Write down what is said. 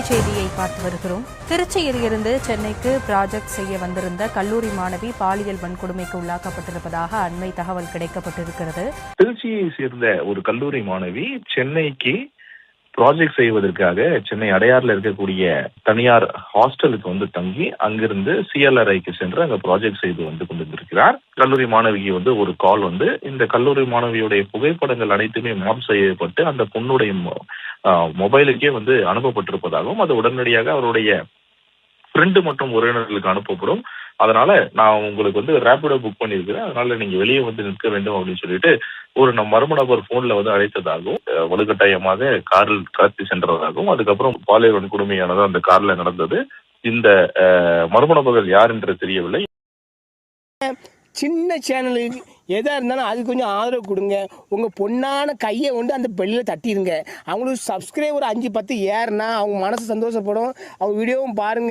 செய்தியை பார்த்து வருகிறோம். திருச்சியில் இருந்து சென்னைக்கு ப்ராஜெக்ட் செய்ய வந்திருந்த கல்லூரி மாணவி பாலியல் வன்கொடுமைக்கு உள்ளாக்கப்பட்டிருப்பதாக அண்மை தகவல் கிடைக்கப்பட்டிருக்கிறது. திருச்சியை சேர்ந்த ஒரு கல்லூரி மாணவி சென்னைக்கு ப்ராஜெக்ட் செய்வதற்காக சென்னை அடையாறுல இருக்கக்கூடிய தனியார் ஹாஸ்டலுக்கு வந்து தங்கி அங்கிருந்து CLRIக்கு சென்று அங்க ப்ராஜெக்ட் செய்து வந்து கொண்டிருக்கிறார். கல்லூரி மாணவிக்கு ஒரு கால் வந்து இந்த கல்லூரி மாணவியுடைய புகைப்படங்கள் அனைத்துமே மாப் செய்யப்பட்டு அந்த பொண்ணுடைய மொபைலுக்கே வந்து அனுப்பப்பட்டிருப்பதாகவும் அது உடனடியாக அவருடைய ஃப்ரெண்டு மற்றும் உறவினர்களுக்கு அனுப்பப்படும். அதனால நான் உங்களுக்கு வந்து ரேபிடோ புக் பண்ணியிருக்கிறேன், அதனால நீங்க வெளியே வந்து நிற்க வேண்டும் அப்படின்னு சொல்லிட்டு ஒரு மர்ம நபர் போன்ல வந்து அழைத்ததாகவும் வலுக்கட்டாயமாக காரில் கடத்தி சென்றதாகவும் அதுக்கப்புறம் பாலியல் வன்கொடுமையானது அந்த கார்ல நடந்தது. இந்த மர்ம நபர்கள் யார் என்று தெரியவில்லை. சின்ன சேனலுக்கு எதாக இருந்தாலும் அது கொஞ்சம் ஆதரவு கொடுங்க. உங்கள் பொண்ணான கையை கொண்டு அந்த பெல்லில் தட்டிடுங்க. அவங்களுக்கு சப்ஸ்கிரைபர் 5-10 ஏறுனா அவங்க மனசு சந்தோஷப்படும். அவங்க வீடியோவும் பாருங்கள்.